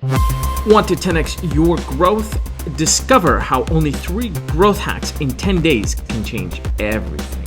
Want to 10x your growth? Discover how only 3 growth hacks in 10 days can change everything.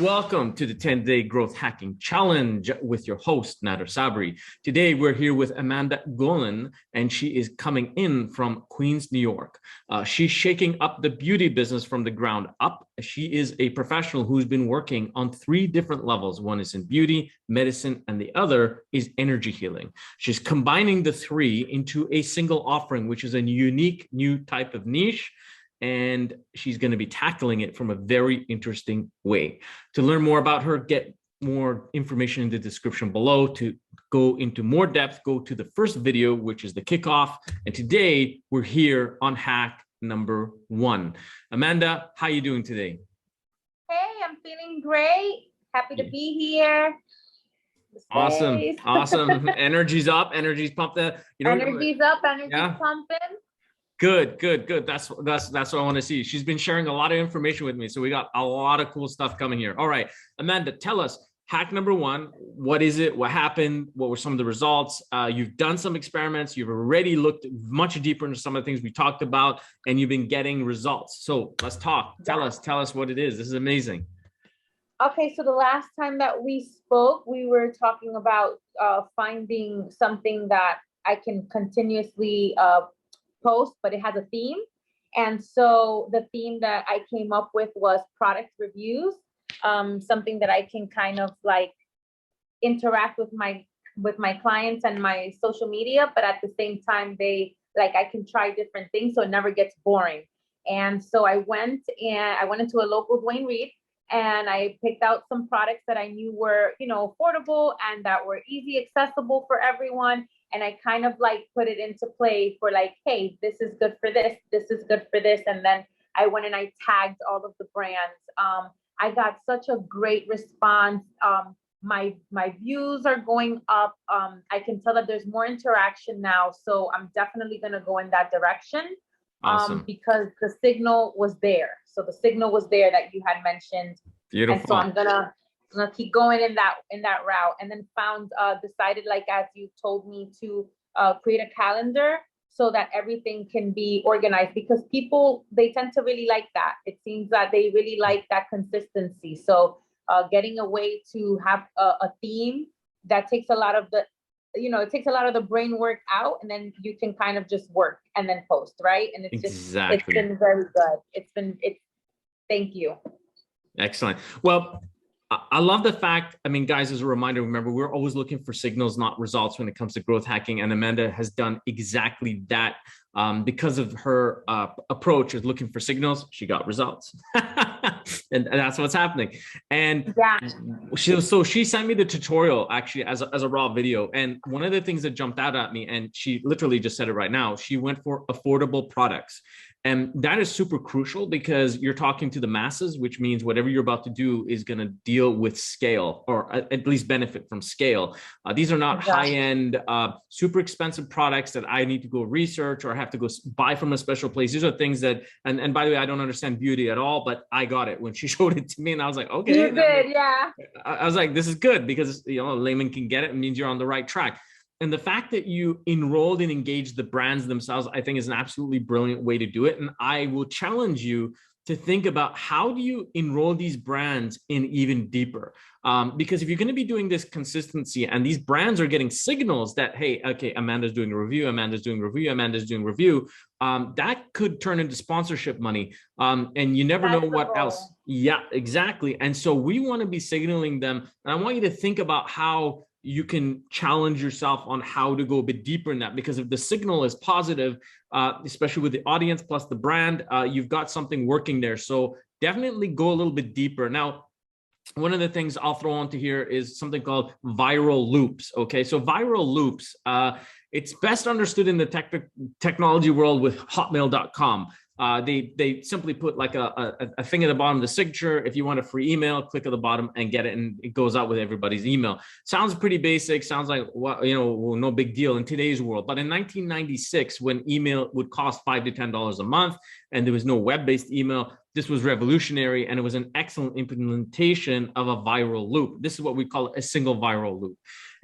Welcome to the 10-Day Growth Hacking Challenge with your host, Nader Sabri. Today, we're here with Amanda Gonell, and she is coming in from Queens, New York. She's shaking up the beauty business from the ground up. She is a professional who's been working on 3 different levels. One is in beauty, medicine, and the other is energy healing. She's combining the 3 into a single offering, which is a unique new type of niche. And she's going to be tackling it from a very interesting way. To learn more about her, get more information in the description below. To go into more depth, go to the first video, which is the kickoff. And today we're here on hack number 1. Amanda, how are you doing today? Hey, I'm feeling great. Happy to be here. Awesome. Awesome. Energy's up, energy's pumped. Energy's up, energy's pumping. Good. That's what I want to see. She's been sharing a lot of information with me, so we got a lot of cool stuff coming here. All right, Amanda, tell us hack number 1. What is it? What happened? What were some of the results? You've done some experiments. You've already looked much deeper into some of the things we talked about, and you've been getting results. So let's talk. Tell us what it is. This is amazing. Okay, so the last time that we spoke, we were talking about finding something that I can continuously post, but it has a theme. And so the theme that I came up with was product reviews, something that I can kind of like interact with my clients and my social media, but at the same time, I can try different things so it never gets boring. And so I went into a local Dwayne Reed and I picked out some products that I knew were, affordable and that were easy, accessible for everyone. And I kind of like put it into play for like, hey, this is good for this. This is good for this. And then I went and I tagged all of the brands. I got such a great response. My views are going up. I can tell that there's more interaction now. So I'm definitely going to go in that direction. Awesome. Because the signal was there. So the signal was there that you had mentioned. Beautiful. And so I'm gonna keep going in that route, and then decided, like as you told me, to create a calendar so that everything can be organized, because people, they tend to really like that. It seems that they really like that consistency. So getting a way to have a theme that takes a lot of the it takes a lot of the brain work out, and then you can kind of just work and then post, right? And it's it's been very good. Thank you. Excellent. Well, I love the fact, guys, as a reminder, remember, we're always looking for signals, not results when it comes to growth hacking. And Amanda has done exactly that. Because of her approach of looking for signals, she got results. and that's what's happening. And she sent me the tutorial actually as a raw video. And one of the things that jumped out at me, and she literally just said it right now, she went for affordable products. And that is super crucial because you're talking to the masses, which means whatever you're about to do is going to deal with scale, or at least benefit from scale. These are not high-end, super expensive products that I need to go research or have to go buy from a special place. These are things that, and by the way, I don't understand beauty at all, but I got it when she showed it to me, and I was like, okay. You did, yeah. I was like, this is good because, a layman can get it. It means you're on the right track. And the fact that you enrolled and engaged the brands themselves, I think is an absolutely brilliant way to do it. And I will challenge you to think about, how do you enroll these brands in even deeper? Because if you're going to be doing this consistency and these brands are getting signals that, hey, okay, Amanda's doing a review, Amanda's doing review, that could turn into sponsorship money. And you never know what else. Yeah, exactly. And so we want to be signaling them. And I want you to think about how you can challenge yourself on how to go a bit deeper in that, because if the signal is positive, especially with the audience plus the brand, you've got something working there. So definitely go a little bit deeper. Now, one of the things I'll throw onto here is something called viral loops. Okay, so viral loops, it's best understood in the technology world with hotmail.com. They simply put like a thing at the bottom of the signature. If you want a free email, click at the bottom and get it, and it goes out with everybody's email. Sounds pretty basic. Sounds like, no big deal in today's world. But in 1996, when email would cost $5 to $10 a month, and there was no web-based email, this was revolutionary, and it was an excellent implementation of a viral loop. This is what we call a single viral loop.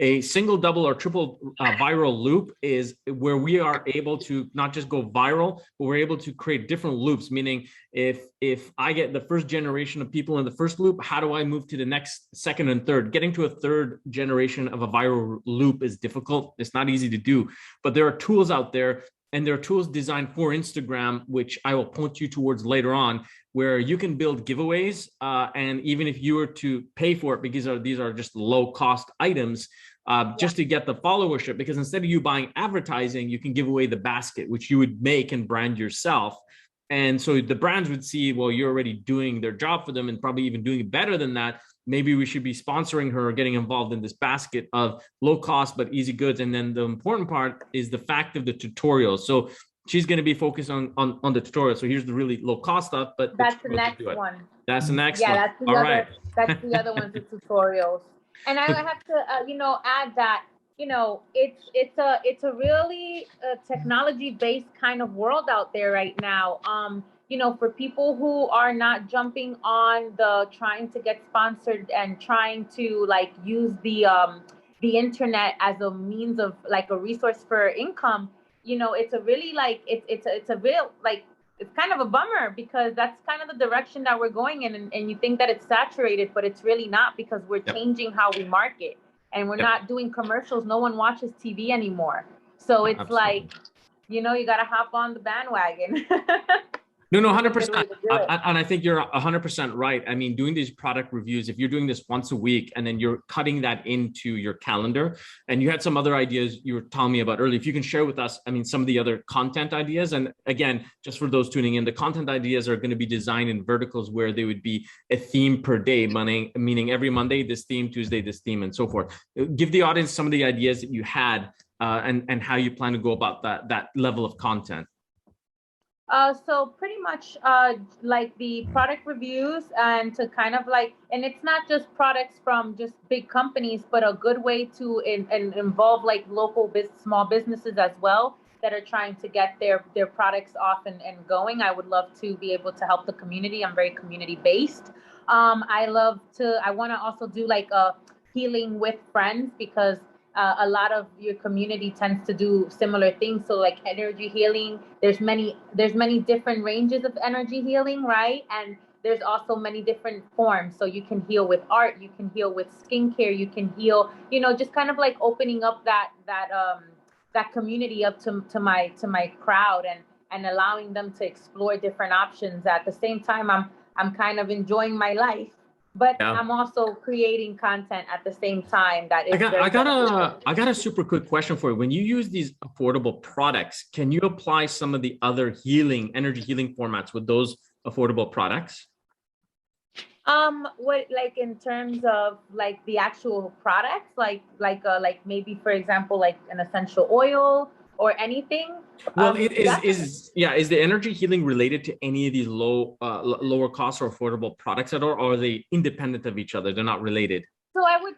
A single, double, or triple viral loop is where we are able to not just go viral, but we're able to create different loops. Meaning, if I get the first generation of people in the first loop, how do I move to the next, second, and third? Getting to a third generation of a viral loop is difficult. It's not easy to do, but there are tools out there, and there are tools designed for Instagram, which I will point you towards later on, where you can build giveaways. And even if you were to pay for it, because these are just low cost items, just to get the followership, because instead of you buying advertising, you can give away the basket, which you would make and brand yourself. And so the brands would see, well, you're already doing their job for them and probably even doing it better than that. Maybe we should be sponsoring her or getting involved in this basket of low cost but easy goods. And then the important part is the fact of the tutorials. So she's going to be focused on the tutorial. So here's the really low cost stuff, but that's the next one. That's the next one. That's the All other. right. That's the other ones, the tutorials. And I have to, add that, it's a really technology-based kind of world out there right now. For people who are not jumping on the trying to get sponsored and trying to like use the internet as a means of like a resource for income, it's a really like it's a real like it's kind of a bummer, because that's kind of the direction that we're going in, and you think that it's saturated, but it's really not, because we're changing how we market, and we're not doing commercials. No one watches TV anymore. So it's like, you got to hop on the bandwagon. No, 100%. And I think you're 100% right. I mean, doing these product reviews, if you're doing this once a week and then you're cutting that into your calendar, and you had some other ideas you were telling me about earlier, if you can share with us, I mean, some of the other content ideas. And again, just for those tuning in, the content ideas are going to be designed in verticals where they would be a theme per day, meaning every Monday, this theme, Tuesday, this theme, and so forth. Give the audience some of the ideas that you had and how you plan to go about that level of content. So pretty much like the product reviews, and to kind of like, and it's not just products from just big companies, but a good way to involve like local small businesses as well that are trying to get their products off and going. I would love to be able to help the community. I'm very community based. I want to also do like a healing with friends, because a lot of your community tends to do similar things. So like energy healing, there's many different ranges of energy healing, right? And there's also many different forms. So you can heal with art, you can heal with skincare, you can heal, just kind of like opening up that community up to my crowd, and allowing them to explore different options. At the same time, I'm kind of enjoying my life, but I'm also creating content at the same time. I got a super quick question for you. When you use these affordable products, can you apply some of the other energy healing formats with those affordable products? What, like in terms of like the actual products, like maybe, for example, like an essential oil or anything? Well, is the energy healing related to any of these lower cost or affordable products at all, or are they independent of each other? They're not related. So I would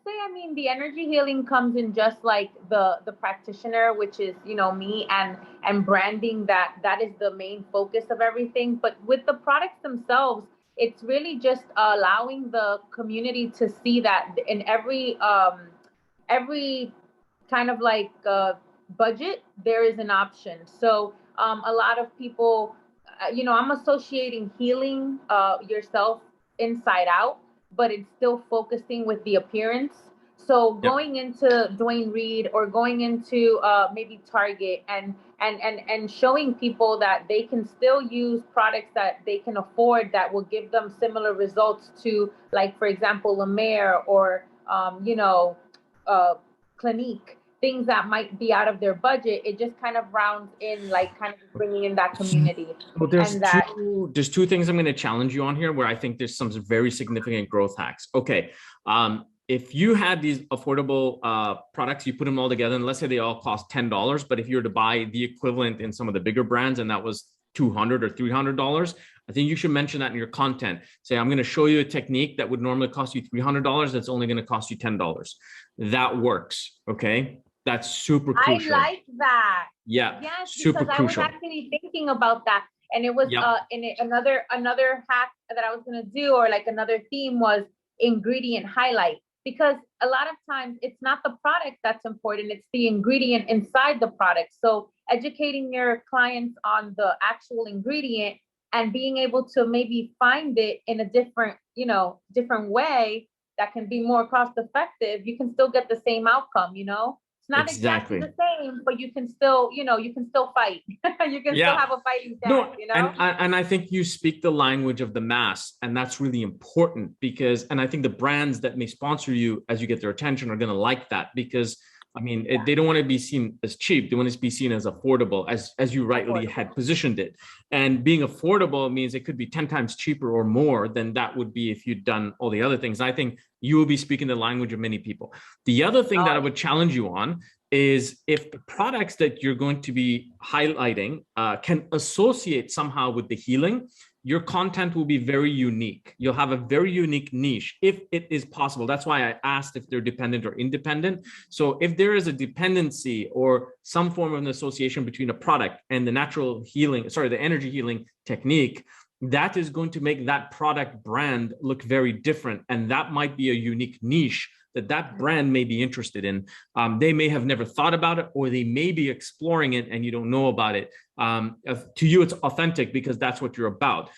say, I mean, the energy healing comes in just like the practitioner, which is, me, and branding, that is the main focus of everything. But with the products themselves, it's really just allowing the community to see that in every kind of like budget, there is an option. So a lot of people, I'm associating healing yourself inside out, but it's still focusing with the appearance. So going into Dwayne Reed or going into maybe Target and showing people that they can still use products that they can afford, that will give them similar results to, like, for example, La Mer or Clinique, things that might be out of their budget. It just kind of rounds in, like, kind of bringing in that community. Well, there's two things I'm going to challenge you on here where I think there's some very significant growth hacks. Okay. If you had these affordable products, you put them all together, and let's say they all cost $10, but if you were to buy the equivalent in some of the bigger brands, and that was $200 or $300, I think you should mention that in your content. Say, I'm going to show you a technique that would normally cost you $300. That's only going to cost you $10. That works. Okay. That's super crucial. I like that. Yeah. Yes, super because crucial. I was actually thinking about that. And it was another hack that I was gonna do, or like another theme, was ingredient highlight. Because a lot of times it's not the product that's important, it's the ingredient inside the product. So educating your clients on the actual ingredient and being able to maybe find it in a different, different way that can be more cost effective, you can still get the same outcome. It's not exactly the same, but you can still, you can still fight. You can still have a fighting chance, And I think you speak the language of the mass, and that's really important because, and I think the brands that may sponsor you as you get their attention are going to like that, because I mean, they don't want to be seen as cheap. They want to be seen as affordable, as you rightly had positioned it. And being affordable means it could be 10 times cheaper or more than that would be if you'd done all the other things. I think you will be speaking the language of many people. The other thing that I would challenge you on is if the products that you're going to be highlighting can associate somehow with the healing, your content will be very unique. You'll have a very unique niche if it is possible. That's why I asked if they're dependent or independent. So if there is a dependency or some form of an association between a product and the the energy healing technique, that is going to make that product brand look very different. And that might be a unique niche that brand may be interested in. They may have never thought about it, or they may be exploring it and you don't know about it. To you, it's authentic because that's what you're about.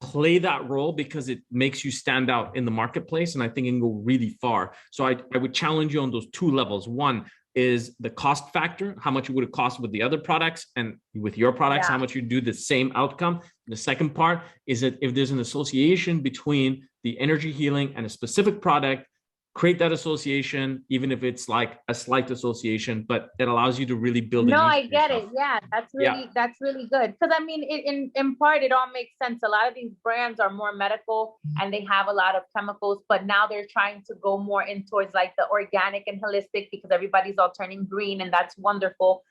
Play that role because it makes you stand out in the marketplace, and I think it can go really far. So I would challenge you on those two levels. One is the cost factor, how much it would have cost with the other products, and with your products, how much you do the same outcome. The second part is that if there's an association between the energy healing and a specific product, create that association, even if it's like a slight association, but it allows you to really build. No, I get it. Yeah, that's really good. Because I mean, in part, it all makes sense. A lot of these brands are more medical and they have a lot of chemicals, but now they're trying to go more in towards like the organic and holistic, because everybody's all turning green, and that's wonderful.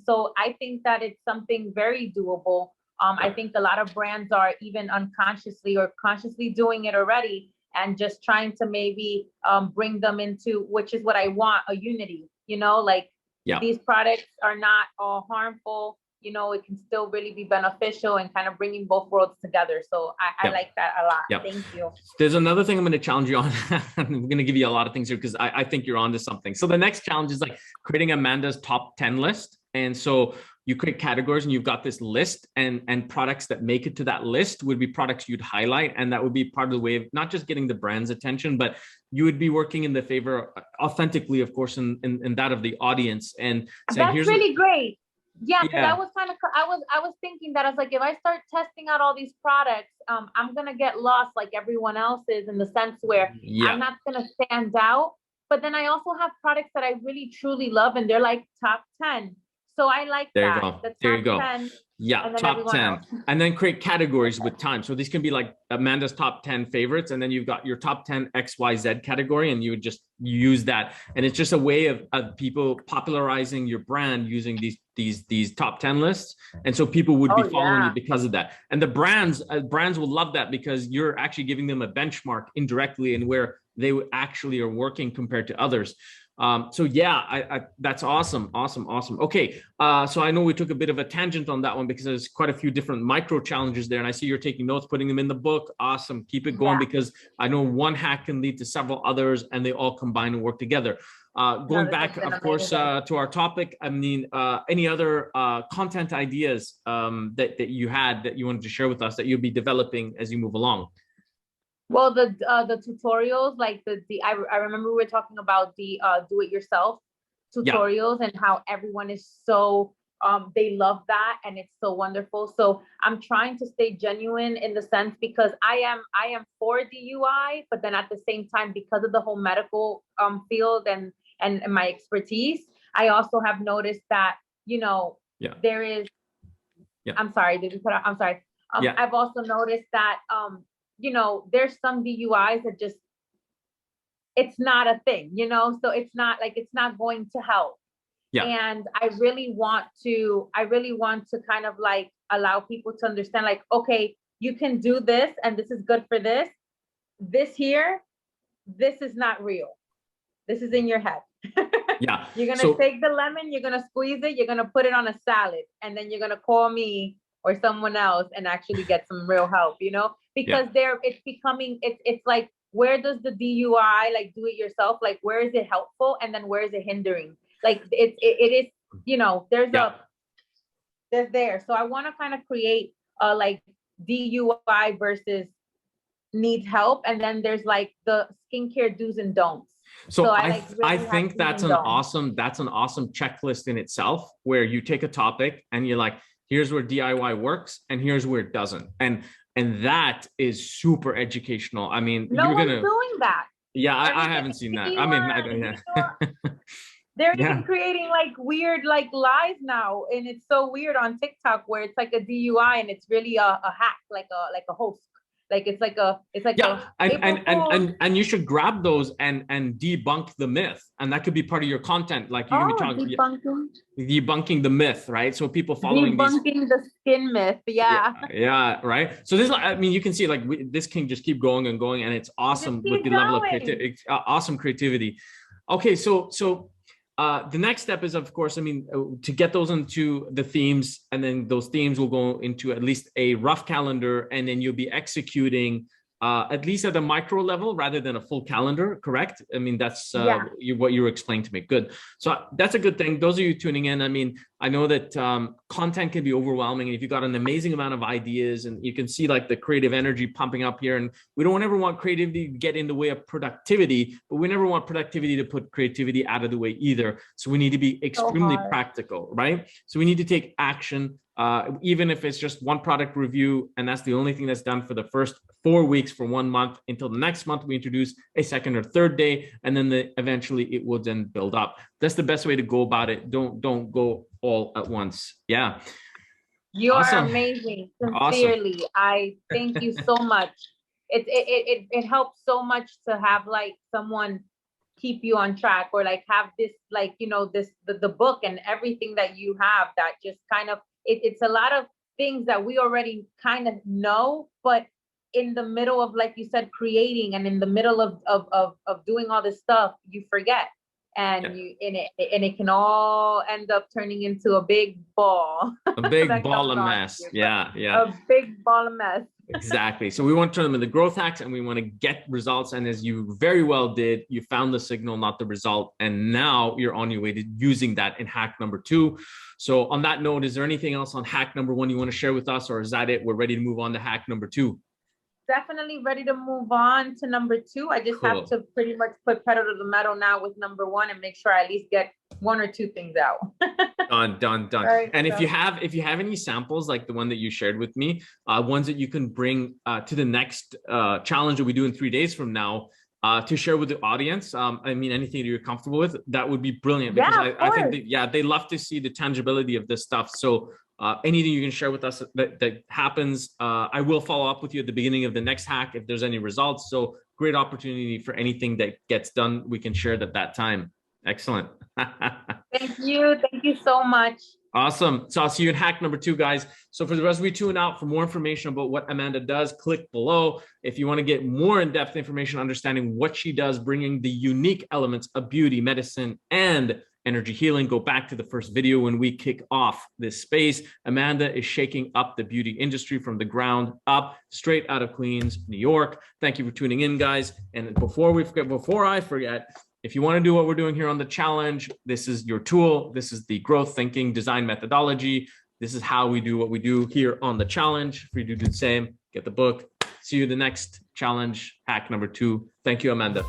So I think that it's something very doable. I think a lot of brands are even unconsciously or consciously doing it already, and just trying to maybe bring them into, which is what I want, a unity, these products are not all harmful, it can still really be beneficial, and kind of bringing both worlds together. So I like that a lot. Thank you. There's another thing I'm going to challenge you on. I'm going to give you a lot of things here because I think you're onto something. So the next challenge is like creating Amanda's top 10 list. And so you create categories and you've got this list, and products that make it to that list would be products you'd highlight. And that would be part of the way of not just getting the brand's attention, but you would be working in the favor authentically, of course, in that of the audience. And saying, that's really great. Yeah, because I was thinking that I was like, if I start testing out all these products, I'm going to get lost like everyone else is, in the sense where I'm not going to stand out. But then I also have products that I really truly love, and they're like top 10. So I like that. There you go. 10, yeah, top 10. And then create categories with time. So these can be like Amanda's top 10 favorites. And then you've got your top 10 XYZ category, and you would just use that. And it's just a way of people popularizing your brand using these top 10 lists. And so people would be following you because of that. And the brands will love that, because you're actually giving them a benchmark indirectly and where they actually are working compared to others. So yeah, that's awesome. Okay. So I know we took a bit of a tangent on that one because there's quite a few different micro challenges there. And I see you're taking notes, putting them in the book. Awesome. Keep it going, because I know one hack can lead to several others and they all combine and work together. Going back, of course, to our topic, I mean, any other content ideas that you had that you wanted to share with us that you'll be developing as you move along? Well, the tutorials, like I remember we were talking about the do-it-yourself tutorials, and how everyone is so they love that, and it's so wonderful. So I'm trying to stay genuine in the sense, because I am for DUI, but then at the same time, because of the whole medical field and my expertise, I also have noticed that there is. I'm sorry. Did you put out? I'm sorry. I've also noticed that there's some DUIs that just, it's not a thing, so it's not going to help. And I really want to kind of like allow people to understand, like, okay, you can do this, and this is good for this. This here, this is not real. This is in your head. You're going to take the lemon, you're going to squeeze it, you're going to put it on a salad, and then you're going to call me or someone else and actually get some real help, you know, because it's becoming, it's like, where does the DUI, like do it yourself, like where is it helpful and then where is it hindering? Like it is, you know, there's there. So I want to kind of create like DUI versus needs help, and then there's like the skincare do's and don'ts. So I think that's an awesome checklist in itself, where you take a topic and you're like, here's where DIY works and here's where it doesn't. And that is super educational. I mean, no one's doing that. Yeah, I haven't seen that. I mean, they're even creating like weird like lies now, and it's so weird on TikTok where it's like a DUI and it's really a hack, like a host. Like it's like and you should grab those and debunk the myth, and that could be part of your content. Like you can be talking debunking the myth, right? So people following debunking the skin myth, yeah, right. So this, I mean, you can see like this can just keep going and going, and it's awesome with the level of creativity, awesome creativity. Okay, so the next step is, of course, I mean, to get those into the themes, and then those themes will go into at least a rough calendar, and then you'll be executing at least at a micro level rather than a full calendar, correct? I mean, that's what you were explaining to me. Good. So that's a good thing. Those of you tuning in, I mean, I know that content can be overwhelming. If you've got an amazing amount of ideas, and you can see like the creative energy pumping up here, and we don't ever want creativity to get in the way of productivity, but we never want productivity to put creativity out of the way either. So we need to be extremely practical, right? So we need to take action. Even if it's just one product review, and that's the only thing that's done for the first 4 weeks for 1 month, until the next month we introduce a second or third day, and then eventually it will then build up. That's the best way to go about it. Don't go all at once. Yeah. You are amazing. Sincerely. Awesome. I thank you so much. It helps so much to have like someone keep you on track, or like have this, like, you know, the book and everything that you have, that just kind of, it's a lot of things that we already kind of know, but in the middle of, like you said, creating, and in the middle of doing all this stuff, you forget, and it can all end up turning into a big ball. A big ball of mess. Yeah. A big ball of mess. Exactly. So we want to turn them into growth hacks, and we want to get results. And as you very well did, you found the signal, not the result. And now you're on your way to using that in hack number 2. So on that note, is there anything else on hack number 1 you want to share with us, or is that it? We're ready to move on to hack number 2. Definitely ready to move on to number 2. I just have to pretty much put pedal to the metal now with number 1, and make sure I at least get 1 or 2 things out. Done. Right, and if you have any samples like the one that you shared with me, ones that you can bring to the next challenge that we do in 3 days from now, to share with the audience, I mean, anything that you're comfortable with, that would be brilliant, because I think that, they love to see the tangibility of this stuff. So anything you can share with us that happens, I will follow up with you at the beginning of the next hack if there's any results. So great opportunity for anything that gets done, we can share it at that time. Excellent. Thank you so much. Awesome. So I'll see you in hack number 2, guys. So for the rest of you, tune out. For more information about what Amanda does, click below. If you want to get more in-depth information, understanding what she does, bringing the unique elements of beauty, medicine, and energy healing, go back to the first video when we kick off this space. Amanda is shaking up the beauty industry from the ground up, straight out of Queens, New York. Thank you for tuning in, guys. And before I forget, if you want to do what we're doing here on the challenge, this is your tool. This is the growth thinking design methodology. This is how we do what we do here on the challenge. For you to do the same, get the book. See you in the next challenge, hack number 2. Thank you, Amanda.